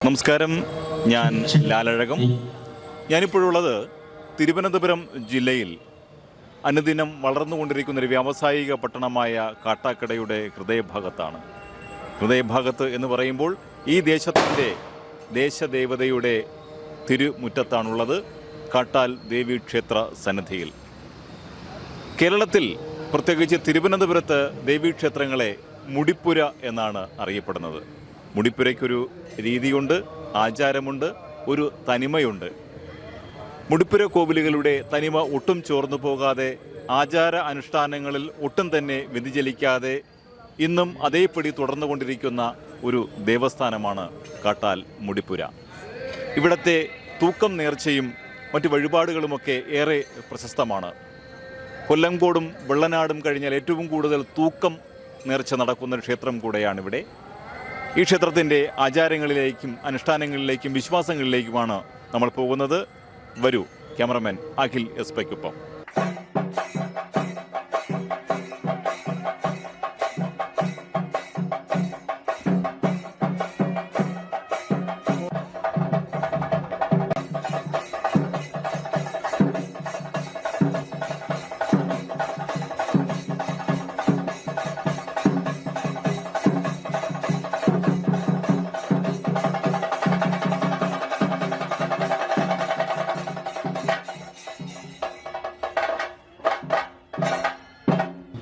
നമസ്കാരം, ഞാൻ ലാലഴകം. ഞാനിപ്പോഴുള്ളത് തിരുവനന്തപുരം ജില്ലയിൽ അനുദിനം വളർന്നുകൊണ്ടിരിക്കുന്നൊരു വ്യാവസായിക പട്ടണമായ കാട്ടാക്കടയുടെ ഹൃദയഭാഗത്താണ്. ഹൃദയഭാഗത്ത് എന്ന് പറയുമ്പോൾ ഈ ദേശത്തിൻ്റെ ദേശദേവതയുടെ തിരുമുറ്റത്താണുള്ളത്, കാട്ടാൽ ദേവീക്ഷേത്ര സന്നിധിയിൽ. കേരളത്തിൽ പ്രത്യേകിച്ച് തിരുവനന്തപുരത്ത് ദേവീക്ഷേത്രങ്ങളെ മുടിപ്പുര എന്നാണ് അറിയപ്പെടുന്നത്. മുടിപ്പുരയ്ക്കൊരു രീതിയുണ്ട്, ആചാരമുണ്ട്, ഒരു തനിമയുണ്ട്. മുടിപ്പുര കോവിലുകളുടെ തനിമ ഒട്ടും ചോർന്നു പോകാതെ, ആചാര അനുഷ്ഠാനങ്ങളിൽ ഒട്ടും തന്നെ വ്യതിചലിക്കാതെ ഇന്നും അതേപടി തുടർന്നുകൊണ്ടിരിക്കുന്ന ഒരു ദേവസ്ഥാനമാണ് കാട്ടാൽ മുടിപ്പുര. ഇവിടത്തെ തൂക്കം നേർച്ചയും മറ്റു വഴിപാടുകളുമൊക്കെ ഏറെ പ്രശസ്തമാണ്. കൊല്ലംകോടും വെള്ളനാടും കഴിഞ്ഞാൽ ഏറ്റവും കൂടുതൽ തൂക്കം നേർച്ച നടക്കുന്ന ക്ഷേത്രം കൂടെയാണിവിടെ. ഈ ക്ഷേത്രത്തിൻ്റെ ആചാരങ്ങളിലേക്കും അനുഷ്ഠാനങ്ങളിലേക്കും വിശ്വാസങ്ങളിലേക്കുമാണ് നമ്മൾ പോകുന്നത്. വരൂ, ക്യാമറമാൻ അഖിൽ എസ്പയ്ക്കൊപ്പം.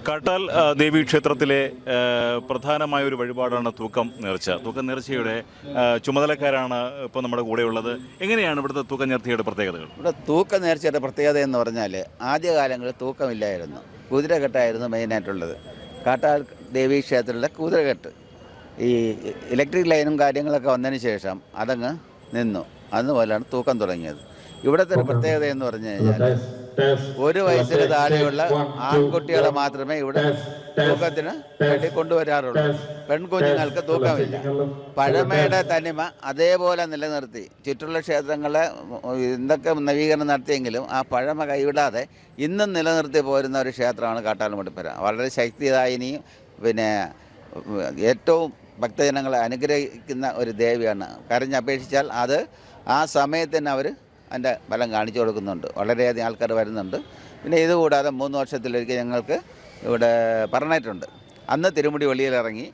കാട്ടാൽ ദേവീക്ഷേത്രത്തിലെ പ്രധാനമായ ഒരു വഴിപാടാണ് തൂക്കം നേർച്ച. തൂക്കം നേർച്ചയുടെ ചുമതലക്കാരാണ് ഇപ്പോൾ നമ്മുടെ കൂടെയുള്ളത്. എങ്ങനെയാണ് ഇവിടുത്തെ തൂക്കം നേർച്ചയുടെ പ്രത്യേകതകൾ? ഇവിടെ തൂക്കം നേർച്ചയുടെ പ്രത്യേകത എന്ന് പറഞ്ഞാൽ ആദ്യകാലങ്ങളിൽ തൂക്കമില്ലായിരുന്നു, കുതിരകെട്ടായിരുന്നു മെയിനായിട്ടുള്ളത്. കാട്ടാൽ ദേവീക്ഷേത്രത്തിലെ കുതിരകെട്ട് ഈ ഇലക്ട്രിക് ലൈനും കാര്യങ്ങളൊക്കെ വന്നതിന് ശേഷം അതങ്ങ് നിന്നു. അതുപോലെയാണ് തൂക്കം തുടങ്ങിയത്. ഇവിടുത്തെ ഒരു പ്രത്യേകത എന്ന് പറഞ്ഞു കഴിഞ്ഞാൽ 1 വയസ്സിന് താഴെയുള്ള ആൺകുട്ടികളെ മാത്രമേ ഇവിടെ തൂക്കത്തിന് വേണ്ടി കൊണ്ടുവരാറുള്ളൂ. പെൺകുഞ്ഞുങ്ങൾക്ക് തൂക്കമില്ല. പഴമയുടെ തനിമ അതേപോലെ നിലനിർത്തി ചുറ്റുള്ള ക്ഷേത്രങ്ങളെ എന്തൊക്കെ നവീകരണം നടത്തിയെങ്കിലും ആ പഴമ കൈവിടാതെ ഇന്നും നിലനിർത്തി പോരുന്ന ഒരു ക്ഷേത്രമാണ് കാട്ടാൽ മുടിപ്പുര. വളരെ ശക്തിദായിനിയും പിന്നെ ഏറ്റവും ഭക്തജനങ്ങളെ അനുഗ്രഹിക്കുന്ന ഒരു ദേവിയാണ്. കരഞ്ഞപേക്ഷിച്ചാൽ അത് ആ സമയത്തിന് അവർ അതിൻ്റെ ഫലം കാണിച്ചു കൊടുക്കുന്നുണ്ട്. വളരെയധികം ആൾക്കാർ വരുന്നുണ്ട്. പിന്നെ ഇതുകൂടാതെ 3 വർഷത്തിലൊരിക്കൽ ഞങ്ങൾക്ക് ഇവിടെ പറഞ്ഞിട്ടുണ്ട്. അന്ന് തിരുമുടി വെളിയിലിറങ്ങി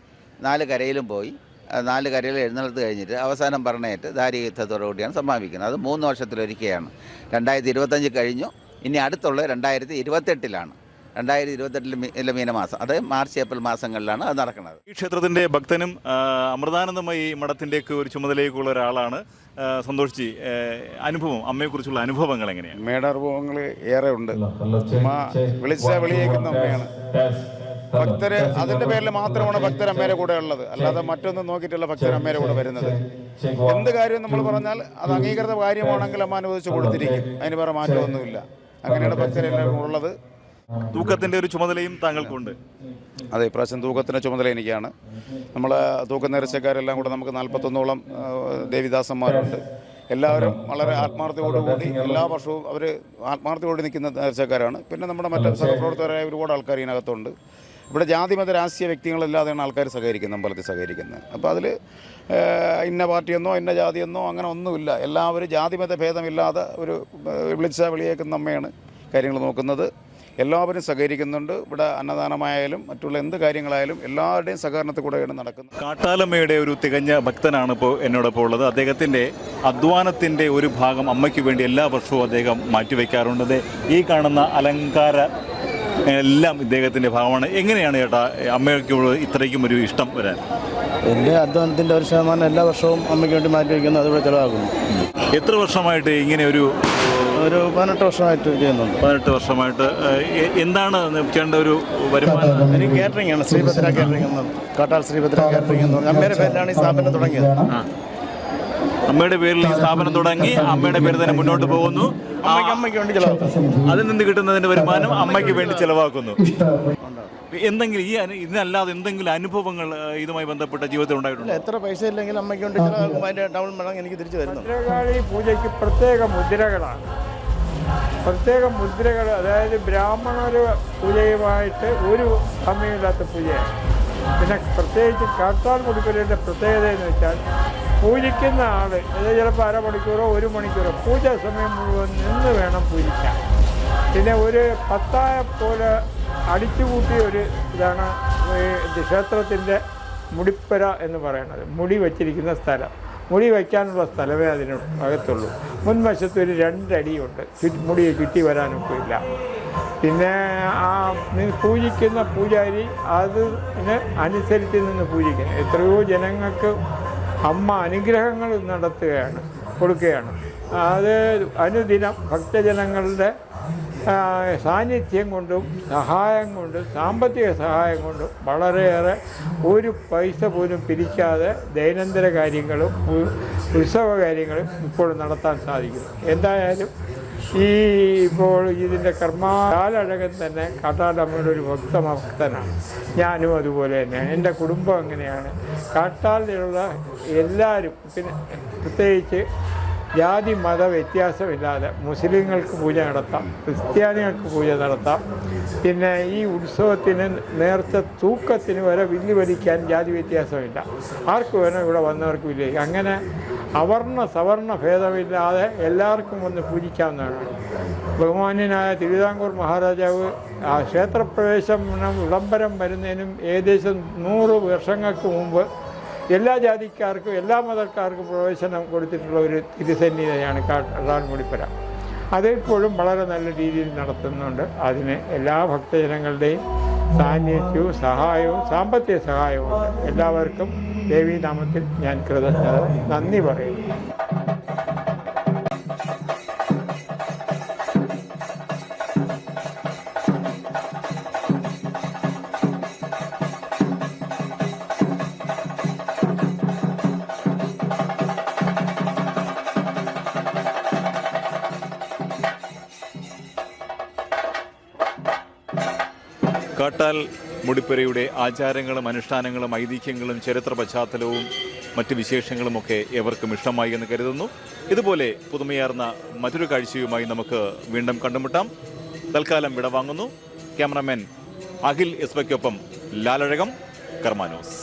4 കരയിലും പോയി 4 കരയിൽ എഴുന്നള്ളത്ത് കഴിഞ്ഞിട്ട് അവസാനം പറഞ്ഞേറ്റ് ദാരിയുദ്ധത്തോടു കൂടിയാണ് സമാപിക്കുന്നത്. അത് 3 വർഷത്തിലൊരിക്കലാണ്. 2025 കഴിഞ്ഞു. ഇനി അടുത്തുള്ള 2028 2028 മീനമാസം, അത് മാർച്ച് ഏപ്രിൽ മാസങ്ങളിലാണ് അത് നടക്കുന്നത്. ഈ ക്ഷേത്രത്തിൻ്റെ ഭക്തനും അമൃതാനന്ദമയി മഠത്തിൻ്റെയൊക്കെ ഒരു ചുമതലയൊക്കെയുള്ള ഒരാളാണ് സന്തോഷിച്ച്. അനുഭവം, അമ്മയെക്കുറിച്ചുള്ള അനുഭവങ്ങൾ എങ്ങനെയാണ്? അമ്മയുടെ അനുഭവങ്ങൾ ഏറെ ഉണ്ട്. അമ്മ വിളിയേക്കുന്ന അമ്മയാണ്. ഭക്തര് അതിൻ്റെ പേരിൽ മാത്രമാണ് ഭക്തർ അമ്മയുടെ കൂടെ ഉള്ളത്, അല്ലാതെ മറ്റൊന്നും നോക്കിയിട്ടുള്ള ഭക്തർ അമ്മയുടെ കൂടെ വരുന്നത്. എന്ത് കാര്യം നമ്മൾ പറഞ്ഞാൽ അത് അംഗീകൃത കാര്യമാണെങ്കിൽ അമ്മ അനുവദിച്ച് കൊടുത്തിരിക്കും. അതിന് വേറെ മാറ്റമൊന്നുമില്ല. അങ്ങനെയാണ് ഭക്തരെല്ലാം ഉള്ളത്. തൂക്കത്തിൻ്റെ ഒരു ചുമതലയും താങ്കൾക്കുണ്ട്. അതെ, ഇപ്രാവശ്യം തൂക്കത്തിൻ്റെ ചുമതല എനിക്കാണ്. നമ്മളെ തൂക്ക നേർച്ചക്കാരെല്ലാം കൂടെ നമുക്ക് 41ഓളം ദേവിദാസന്മാരുണ്ട്. എല്ലാവരും വളരെ ആത്മാർത്ഥതയോടുകൂടി എല്ലാ വർഷവും അവർ ആത്മാർത്ഥതയോടെ നിൽക്കുന്ന നേർച്ചക്കാരാണ്. പിന്നെ നമ്മുടെ മറ്റ് സഹപ്രവർത്തകരായ ഒരുപാട് ആൾക്കാർ ഇതിനകത്തുണ്ട്. ഇവിടെ ജാതിമത രാഷ്ട്രീയ വ്യക്തികളില്ലാതെയാണ് ആൾക്കാർ സഹകരിക്കുന്നത്, അമ്പലത്തിൽ സഹകരിക്കുന്നത്. അപ്പോൾ അതിൽ ഇന്ന പാർട്ടിയെന്നോ ഇന്ന ജാതിയെന്നോ അങ്ങനെ ഒന്നുമില്ല. എല്ലാവരും ജാതിമത ഭേദമില്ലാതെ ഒരു വിളിയേക്കുന്ന അമ്മയാണ് കാര്യങ്ങൾ നോക്കുന്നത്. എല്ലാവരും സഹകരിക്കുന്നുണ്ട്. ഇവിടെ അന്നദാനമായാലും മറ്റുള്ള എന്ത് കാര്യങ്ങളായാലും എല്ലാവരുടെയും സഹകരണത്തിൽ കൂടെയാണ് നടക്കുന്നത്. കാട്ടാലമ്മയുടെ ഒരു തികഞ്ഞ ഭക്തനാണ് ഇപ്പോൾ എന്നോടൊപ്പം ഉള്ളത്. അദ്ദേഹത്തിൻ്റെ അധ്വാനത്തിൻ്റെ ഒരു ഭാഗം അമ്മയ്ക്ക് വേണ്ടി എല്ലാ വർഷവും അദ്ദേഹം മാറ്റിവെക്കാറുണ്ട്. ഈ കാണുന്ന അലങ്കാര എല്ലാം ഇദ്ദേഹത്തിൻ്റെ ഭാഗമാണ്. എങ്ങനെയാണ് ചേട്ടാ അമ്മയ്ക്ക് ഇത്രയ്ക്കും ഒരു ഇഷ്ടം വരാൻ? എൻ്റെ അധ്വാനത്തിൻ്റെ ഒരു ശതമാനം എല്ലാ വർഷവും അമ്മയ്ക്ക് വേണ്ടി മാറ്റിവെക്കുന്നു, അതിവിടെ ചിലവാക്കുന്നു. എത്ര വർഷമായിട്ട് ഇങ്ങനെ ഒരു 18 വർഷമായിട്ട് ചെയ്യുന്നുണ്ട്. 18 വർഷമായിട്ട്. എന്താണ് ചെയ്യേണ്ട ഒരു വരുമാനം? എനിക്ക് കാറ്ററിംഗ് ആണ്, ശ്രീഭദ്ര കാറ്ററിംഗ് എന്ന്, കാട്ടാൽ ശ്രീഭദ്ര കാറ്ററിംഗ് എന്ന് പറഞ്ഞാൽ അമ്മയുടെ പേരിലാണ് ഈ സ്ഥാപനം തുടങ്ങിയത്. അമ്മയുടെ പേരിൽ ഈ സ്ഥാപനം തുടങ്ങി, അമ്മയുടെ പേര് തന്നെ മുന്നോട്ട് പോകുന്നു. അമ്മയ്ക്ക് വേണ്ടി ചിലവാക്കുന്നു. അതിൽ നിന്ന് കിട്ടുന്നതിന്റെ വരുമാനം അമ്മയ്ക്ക് വേണ്ടി ചിലവാക്കുന്നു. എന്തെങ്കിലും ഇതിനല്ലാതെ എന്തെങ്കിലും അനുഭവങ്ങൾ ഇതുമായി ബന്ധപ്പെട്ട ജീവിതത്തിൽ ഉണ്ടായിട്ടുണ്ട്? എത്ര പൈസ ഇല്ലെങ്കിലും അമ്മയ്ക്ക് വേണ്ടി ചിലവാക്കുമ്പോൾ അതിൻ്റെ ഡബിൾ മടങ്ങ് എനിക്ക് തിരിച്ചു വരുന്നു. ഭദ്രകാളി പൂജയ്ക്ക് പ്രത്യേക മുദ്രകളാണ്. അതായത് ബ്രാഹ്മണർ പൂജയുമായിട്ട് ഒരു സമയമില്ലാത്ത പൂജയാണ്. പിന്നെ പ്രത്യേകിച്ച് കാട്ടാൽ മുടിപ്പുരയുടെ പ്രത്യേകത എന്ന് വെച്ചാൽ പൂജിക്കുന്ന ആൾ അത് ചിലപ്പോൾ അരമണിക്കൂറോ 1 മണിക്കൂറോ പൂജ സമയം മുഴുവൻ നിന്ന് വേണം പൂജിക്കാൻ. പിന്നെ ഒരു പത്തായം പോലെ അടിച്ചുകൂട്ടിയ ഒരു ഇതാണ് ഈ ക്ഷേത്രത്തിൻ്റെ മുടിപ്പര എന്ന് പറയുന്നത്. മുടി വച്ചിരിക്കുന്ന സ്ഥലം, മുടി വയ്ക്കാനുള്ള സ്ഥലമേ അതിന് അകത്തുള്ളൂ. മുൻവശത്ത് ഒരു 2 അടിയുണ്ട്, മുടി ചുറ്റി വരാനൊക്കെ ഇല്ല. പിന്നെ ആ പൂജിക്കുന്ന പൂജാരി അതിന് അനുസരിച്ച് നിന്ന് പൂജിക്കണം. എത്രയോ ജനങ്ങൾക്ക് അമ്മ അനുഗ്രഹങ്ങൾ കൊടുക്കുകയാണ്. അത് അനുദിനം ഭക്തജനങ്ങളുടെ സാന്നിധ്യം കൊണ്ടും സഹായം കൊണ്ടും സാമ്പത്തിക സഹായം കൊണ്ടും വളരെയേറെ ഒരു പൈസ പോലും പിരിക്കാതെ ദൈനംദിന കാര്യങ്ങളും ഉത്സവ കാര്യങ്ങളും ഇപ്പോൾ നടത്താൻ സാധിക്കും. എന്തായാലും ഇപ്പോൾ ഇതിൻ്റെ കാലഴകൻ തന്നെ കാട്ടാലമ്മയുടെ ഒരു ഭക്തനാണ്. ഞാനും അതുപോലെ തന്നെ, എൻ്റെ കുടുംബം അങ്ങനെയാണ്. കാട്ടാലിലുള്ള എല്ലാവരും, പിന്നെ പ്രത്യേകിച്ച് ജാതി മത വ്യത്യാസമില്ലാതെ മുസ്ലിങ്ങൾക്ക് പൂജ നടത്താം, ക്രിസ്ത്യാനികൾക്ക് പൂജ നടത്താം. പിന്നെ ഈ ഉത്സവത്തിന് നേർച്ച തൂക്കത്തിന് വരെ വില്ല് വലിക്കാൻ ജാതി വ്യത്യാസമില്ല. ആർക്ക് വേണം ഇവിടെ വന്നവർക്ക് വില്ല്. അങ്ങനെ അവർണ സവർണ ഭേദമില്ലാതെ എല്ലാവർക്കും വന്ന് പൂജിക്കാവുന്നതാണ്. ബഹുമാന്യനായ തിരുവിതാംകൂർ മഹാരാജാവ് ആ ക്ഷേത്രപ്രവേശം വിളംബരം വരുന്നതിനും ഏകദേശം 100 വർഷങ്ങൾക്ക് മുമ്പ് എല്ലാ ജാതിക്കാർക്കും എല്ലാ മതക്കാർക്കും പ്രവേശനം കൊടുത്തിട്ടുള്ള ഒരു തിരുസന്നിധിയാണ് കാട്ടാൽ മുടിപ്പര. അതിപ്പോഴും വളരെ നല്ല രീതിയിൽ നടത്തുന്നുണ്ട്. അതിന് എല്ലാ ഭക്തജനങ്ങളുടെയും സാന്നിധ്യവും സഹായവും സാമ്പത്തിക സഹായവും ഉണ്ട്. എല്ലാവർക്കും ദേവീനാമത്തിൽ ഞാൻ നന്ദി പറയുന്നു. കാട്ടാൽ മുടിപ്പുരയുടെ ആചാരങ്ങളും അനുഷ്ഠാനങ്ങളും ഐതിഹ്യങ്ങളും ചരിത്ര പശ്ചാത്തലവും മറ്റ് വിശേഷങ്ങളുമൊക്കെ ഏവർക്കും ഇഷ്ടമായി എന്ന് കരുതുന്നു. ഇതുപോലെ പുതുമയാർന്ന മറ്റൊരു കാഴ്ചയുമായി നമുക്ക് വീണ്ടും കണ്ടുമുട്ടാം. തൽക്കാലം വിടവാങ്ങുന്നു. ക്യാമറമാൻ അഖിൽ എസ്ബയ്ക്കൊപ്പം ലാലഴകം, കർമ്മ ന്യൂസ്.